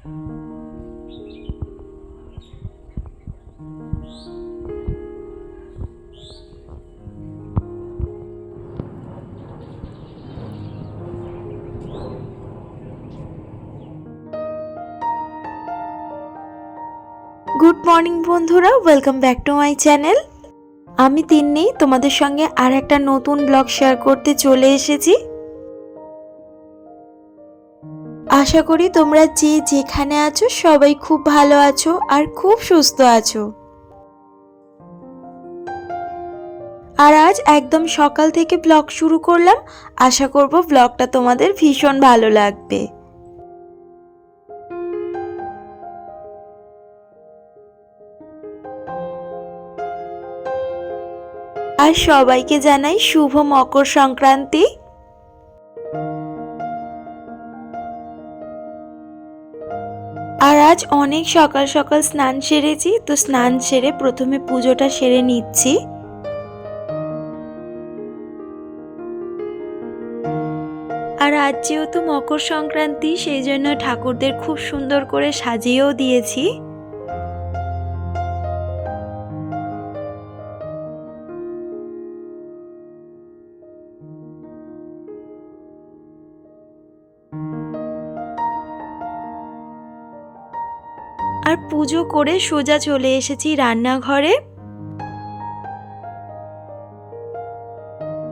Good morning বন্ধুরা, welcome back to my channel. আমি তিন্নি তোমাদের সঙ্গে আর একটা নতুন ব্লগ শেয়ার করতে চলে এসেছি। আশা করি তোমরা যে যেখানে আছো সবাই খুব ভালো আছো আর খুব সুস্থ আছো। আর আজ একদম সকাল থেকে ব্লগ শুরু করলাম। আশা করব ব্লগটা তোমাদের ভীষণ ভালো লাগবে। আর সবাইকে জানাই শুভ মকর সংক্রান্তি। আর আজ অনেক সকাল সকাল স্নান সেরেছি, তো স্নান সেরে প্রথমে পুজোটা সেরে নিচ্ছি। আর আজ যেহেতু মকর সংক্রান্তি, সেই জন্য ঠাকুরদের খুব সুন্দর করে সাজিয়েও দিয়েছি। আর পুজো করে সোজা চলে এসেছি রান্নাঘরে।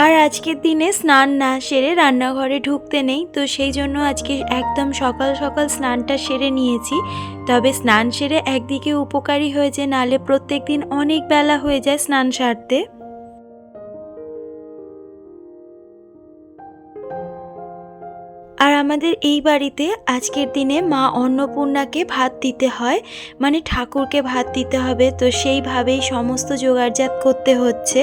আর আজকের দিনে স্নান না সেরে রান্নাঘরে ঢুকতে নেই, তো সেই জন্য আজকে একদম সকাল সকাল স্নানটা সেরে নিয়েছি। তবে স্নান সেরে একদিকে উপকারী হয়েছে, নালে প্রত্যেক দিন অনেক বেলা হয়ে যায় স্নান সারতে। আর আমাদের এই বাড়িতে আজকের দিনে মা অন্নপূর্ণাকে ভাত দিতে হয়, মানে ঠাকুরকে ভাত দিতে হবে, তো সেইভাবেই সমস্ত জোগাড়জাত করতে হচ্ছে।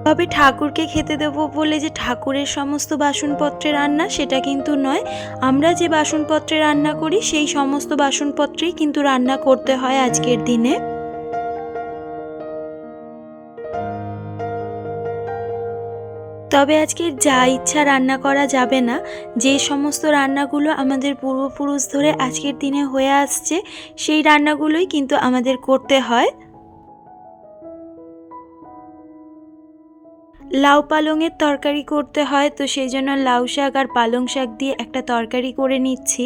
তবে ঠাকুরকে খেতে দেবো বলে যে ঠাকুরের সমস্ত বাসনপত্রে রান্না, সেটা কিন্তু নয়। আমরা যে বাসনপত্রে রান্না করি সেই সমস্ত বাসনপত্রেই কিন্তু রান্না করতে হয় আজকের দিনে। তবে আজকে যা ইচ্ছা রান্না করা যাবে না। যে সমস্ত রান্নাগুলো আমাদের পূর্বপুরুষ ধরে আজকের দিনে হয়ে আসছে, সেই রান্নাগুলোই কিন্তু আমাদের করতে হয়। লাউ পালংয়ের তরকারি করতে হয়, তো সেই জন্য লাউ শাক আর পালং শাক দিয়ে একটা তরকারি করে নিচ্ছি।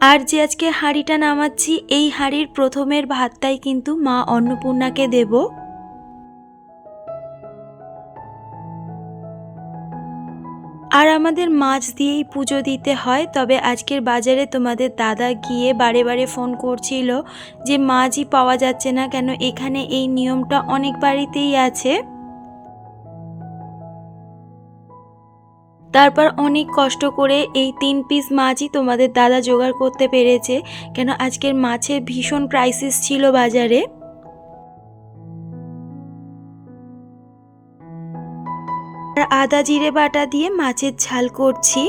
আর যে আজকে হাঁড়িটা নামাচ্ছি, এই হাঁড়ির প্রথমের ভাতটাই কিন্তু মা অন্নপূর্ণাকে দেব। আর আমাদের মাছ দিয়েই পুজো দিতে হয়। তবে আজকের বাজারে তোমাদের দাদা গিয়ে বারে বারে ফোন করছিল যে মাছই পাওয়া যাচ্ছে না কেন। এখানে এই নিয়মটা অনেক বাড়িতেই আছে। তারপর অনেক কষ্ট করে এই 3 পিস মাছই তোমাদের দাদা জোগাড় করতে পেরেছে, কেন আজকের মাছের ভীষণ প্রাইসেস ছিল বাজারে। আর আদা জিরে বাটা দিয়ে মাছের ঝাল করছি।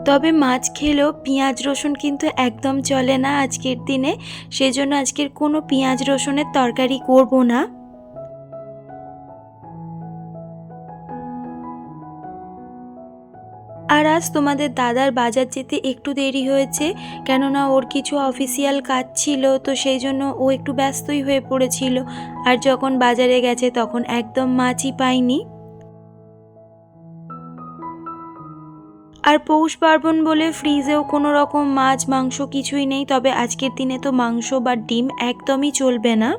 তবে মাছ খেলেও পেঁয়াজ রসুন কিন্তু একদম চলে না আজকের দিনে, সেজন্য আজকের কোনো পেঁয়াজ রসুনের তরকারি করব না। আর আজ তোমাদের দাদার বাজার যেতে একটু দেরি হয়েছে, কেননা ওর কিছু অফিসিয়াল কাজ ছিল, তো সেই জন্য ও একটু ব্যস্তই হয়ে পড়েছিল। আর যখন বাজারে গেছে তখন একদম মাছই পাইনি। আর পৌষ পার্বণ বলে ফ্রিজেও কোনো রকম মাছ মাংস কিছুই নেই। তবে আজকের দিনে তো মাংস বা ডিম একদমই চলবে না।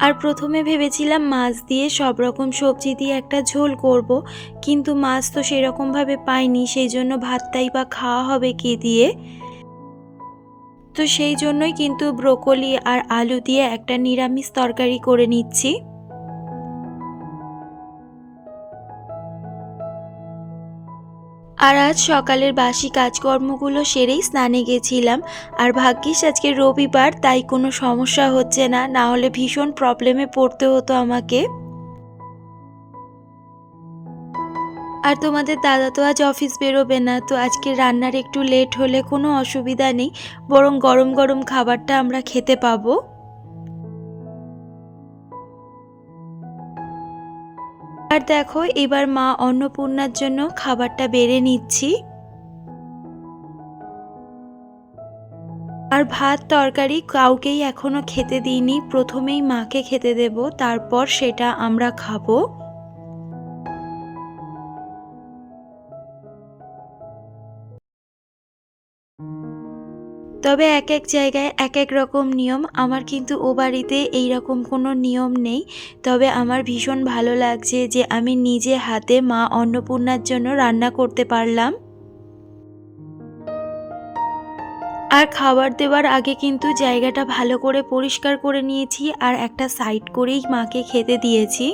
আর প্রথমে ভেবেছিলাম মাছ দিয়ে সব রকম সবজি দিয়ে একটা ঝোল করব, কিন্তু মাছ তো সেরকমভাবে পাইনি, সেই জন্য ভাতটাই বা খাওয়া হবে কি দিয়ে। তো সেই জন্যই কিন্তু ব্রোকলি আর আলু দিয়ে একটা নিরামিষ তরকারি করে নিচ্ছি। আর আজ সকালের বাসি কাজকর্মগুলো সেরেই স্নানে গেছিলাম। আর ভাগ্যিস আজকে রবিবার, তাই কোনো সমস্যা হচ্ছে না, না হলে ভীষণ প্রবলেমে পড়তে হতো আমাকে। আর তোমাদের দাদা তো আজ অফিস বেরোবে না, তো আজকে রান্নার একটু লেট হলে কোনো অসুবিধা নেই, বরং গরম গরম খাবারটা আমরা খেতে পাবো। আর দেখো এবার মা অন্নপূর্ণার জন্য খাবারটা বেড়ে নিচ্ছি। আর ভাত তরকারি কাউকেই এখনো খেতে দিইনি, প্রথমেই মাকে খেতে দেব, তারপর সেটা আমরা খাবো। তবে এক এক জায়গায় এক এক রকম নিয়ম, আমার কিন্তু ও বাড়িতে এই রকম কোনো নিয়ম নেই। তবে আমার ভীষণ ভালো লাগছে যে আমি নিজে হাতে মা অন্নপূর্ণার জন্য রান্না করতে পারলাম। আর খাবার দেওয়ার আগে কিন্তু জায়গাটা ভালো করে পরিষ্কার করে নিয়েছি আর একটা সাইড করেই মাকে খেতে দিয়েছি।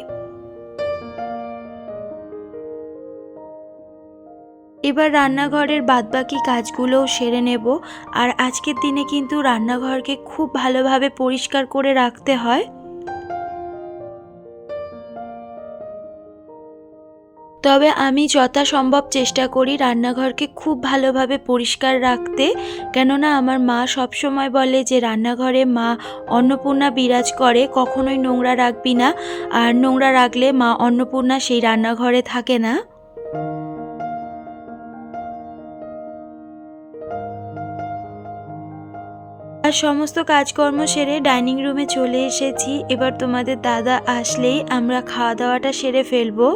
এবার রান্নাঘরের বাদবাকি কাজগুলোও সেরে নেব। আর আজকের দিনে কিন্তু রান্নাঘরকে খুব ভালোভাবে পরিষ্কার করে রাখতে হয়। তবে আমি যথাসম্ভব চেষ্টা করি রান্নাঘরকে খুব ভালোভাবে পরিষ্কার রাখতে, কেননা আমার মা সবসময় বলে যে রান্নাঘরে মা অন্নপূর্ণা বিরাজ করে, কখনোই নোংরা রাখবি না, আর নোংরা রাখলে মা অন্নপূর্ণা সেই রান্নাঘরে থাকে না। আর সমস্ত কাজকর্ম সেরে ডাইনিং রুমে চলে এসেছি। এবার তোমাদের দাদা আসলেই আমরা খাওয়া দাওয়াটা সেরে ফেলবো।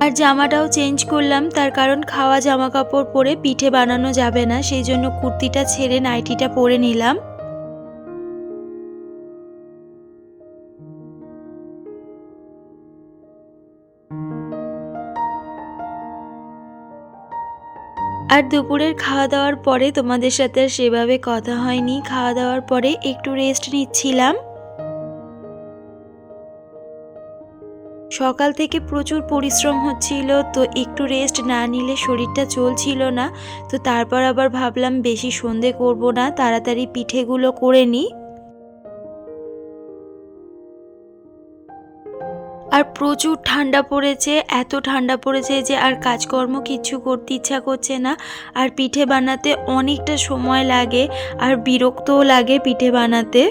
আর জামাটাও চেঞ্জ করলাম, তার কারণ খাওয়া জামা কাপড় পরে পিঠে বানানো যাবে না, সেই জন্য কুর্তিটা ছেড়ে নাইটিটা পরে নিলাম। আর দুপুরের খাওয়া দাওয়ার পরে তোমাদের সাথে আর সেভাবে কথা হয়নি। খাওয়া দাওয়ার পরে একটু রেস্ট নিচ্ছিলাম। সকাল থেকে প্রচুর পরিশ্রম হচ্ছিল, তো একটু রেস্ট না নিলে শরীরটা চলছিল না। তো তারপর আবার ভাবলাম বেশি সন্ধে করব না, তাড়াতাড়ি পিঠেগুলো করে নিই। আর প্রচুর ঠান্ডা পড়েছে, এত ঠান্ডা পড়েছে যে আর কাজকর্ম কিচ্ছু করতে ইচ্ছা করছে না। আর পিঠে বানাতে অনেকটা সময় লাগে, আর বিরক্তও লাগে পিঠে বানাতে।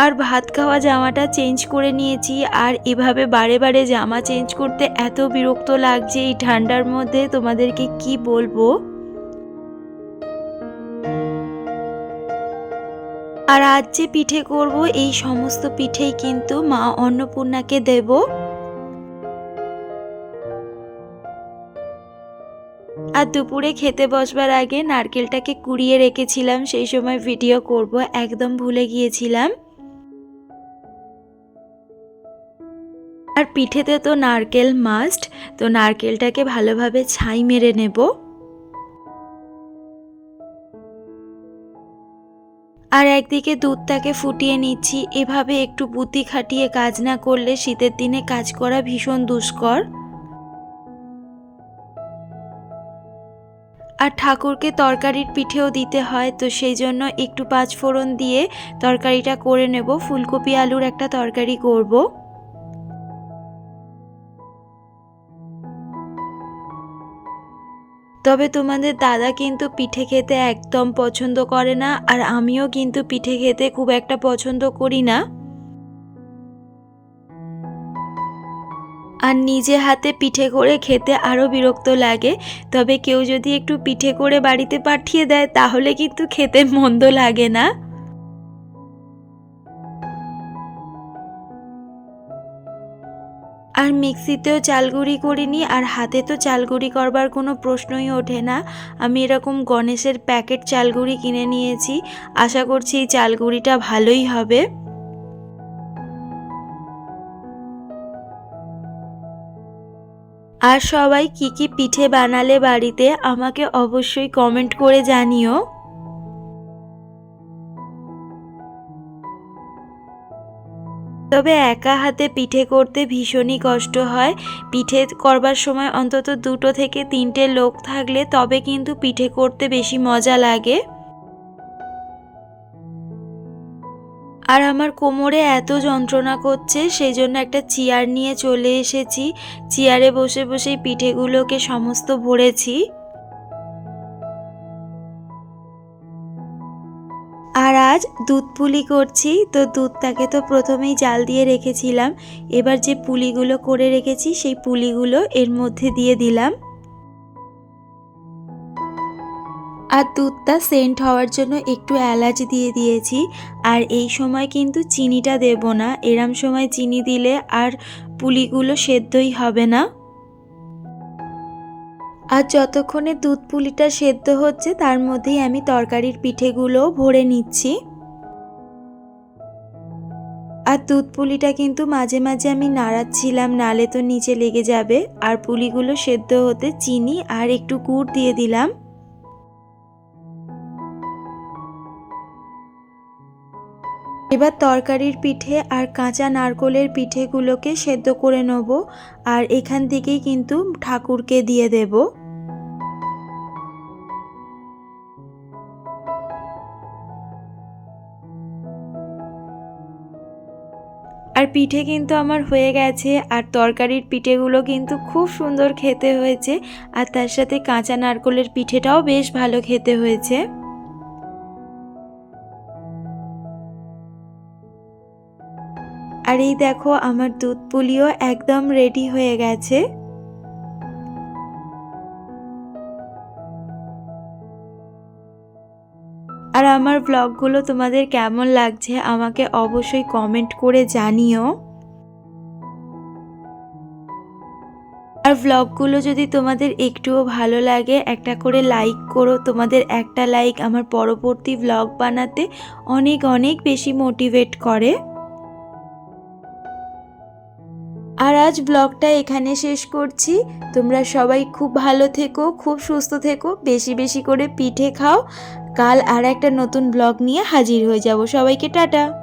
আর ভাত খাওয়া জামাটা চেঞ্জ করে নিয়েছি, আর এভাবে বারে বারে জামা চেঞ্জ করতে এত বিরক্ত লাগছে এই ঠান্ডার মধ্যে, তোমাদেরকে কি বলবো। আর আজ যে পিঠে করব এই সমস্ত পিঠেই কিন্তু মা অন্নপূর্ণাকে দেব। আর দুপুরে খেতে বসবার আগে নারকেলটাকে কুড়িয়ে রেখেছিলাম, সেই সময় ভিডিও করব, একদম ভুলে গিয়েছিলাম। আর পিঠেতে তো নারকেল মাস্ট, তো নারকেলটাকে ভালোভাবে ছাই মেরে নেব। আর একদিকে দুধটাকে ফুটিয়ে নিচ্ছি। এভাবে একটু বুদ্ধি খাটিয়ে কাজ না করলে শীতের দিনে কাজ করা ভীষণ দুষ্কর। আর ঠাকুরকে তরকারির পিঠেও দিতে হয়, তো সেই জন্য একটু পাঁচফোড়ন দিয়ে তরকারিটা করে নেব। ফুলকপি আলুর একটা তরকারি করব। তবে তোমাদের দাদা কিন্তু পিঠে খেতে একদম পছন্দ করে না, আর আমিও কিন্তু পিঠে খেতে খুব একটা পছন্দ করি না। আর নিজে হাতে পিঠে করে খেতে আরও বিরক্ত লাগে। তবে কেউ যদি একটু পিঠে করে বাড়িতে পাঠিয়ে দেয় তাহলে কিন্তু খেতে মন্দ লাগে না। আর মিক্সিতেও চালগুড়ি করিনি, আর হাতে তো চালগুড়ি করবার কোনো প্রশ্নই ওঠে না। আমি এরকম গণেশের প্যাকেট চালগুড়ি কিনে নিয়েছি, আশা করছি এই চালগুড়িটা ভালোই হবে। আর সবাই কি কি পিঠে বানালে বাড়িতে আমাকে অবশ্যই কমেন্ট করে জানিও। তবে একা হাতে পিঠে করতে ভীষণই কষ্ট হয়। পিঠে করবার সময় অন্তত 2 থেকে 3টে লোক থাকলে তবে কিন্তু পিঠে করতে বেশি মজা লাগে। আর আমার কোমরে এত যন্ত্রণা করছে, সেই জন্য একটা চেয়ার নিয়ে চলে এসেছি। চেয়ারে বসে বসেই পিঠেগুলোকে সমস্ত ভরেছি। আর আজ দুধ পুলি করছি, তো দুধটাকে তো প্রথমেই জাল দিয়ে রেখেছিলাম। এবার যে পুলিগুলো করে রেখেছি সেই পুলিগুলো এর মধ্যে দিয়ে দিলাম। আর দুধটা সেন্ট হওয়ার জন্য একটু এলাচ দিয়ে দিয়েছি। আর এই সময় কিন্তু চিনিটা দেব না, এরম সময় চিনি দিলে আর পুলিগুলো সেদ্ধই হবে না। আর যতক্ষণে দুধ পুলিটা সেদ্ধ হচ্ছে তার মধ্যেই আমি তরকারির পিঠেগুলোও ভরে নিচ্ছি। আর দুধ পুলিটা কিন্তু মাঝে মাঝে আমি নাড়াচ্ছিলাম, নালে তো নিচে লেগে যাবে। আর পুলিগুলো সেদ্ধ হতে চিনি আর একটু গুড় দিয়ে দিলাম। এবার তরকারির পিঠে আর কাঁচা নারকোলের পিঠেগুলোকে সেদ্ধ করে নেব। আর এখান থেকেই কিন্তু ঠাকুরকে দিয়ে দেব। আর পিঠে কিন্তু আমার হয়ে গেছে। আর তরকারির পিঠেগুলো কিন্তু খুব সুন্দর খেতে হয়েছে। আর তার সাথে কাঁচা নারকোলের পিঠেটাও বেশ ভালো খেতে হয়েছে। আর এই দেখো আমার দুধ পুলিও একদম রেডি হয়ে গেছে। আর আমার ব্লগগুলো তোমাদের কেমন লাগছে আমাকে অবশ্যই কমেন্ট করে জানিও। আর ব্লগগুলো যদি তোমাদের একটুও ভালো লাগে একটা করে লাইক করো। তোমাদের একটা লাইক আমার পরবর্তী ব্লগ বানাতে অনেক অনেক বেশি মোটিভেট করে। আর আজ ব্লগটা এখানে শেষ করছি। তোমরা সবাই খুব ভালো থেকো, খুব সুস্থ থেকো, বেশি বেশি করে পিঠে খাও। কাল আর একটা নতুন ব্লগ নিয়ে হাজির হয়ে যাব। সবাইকে টাটা।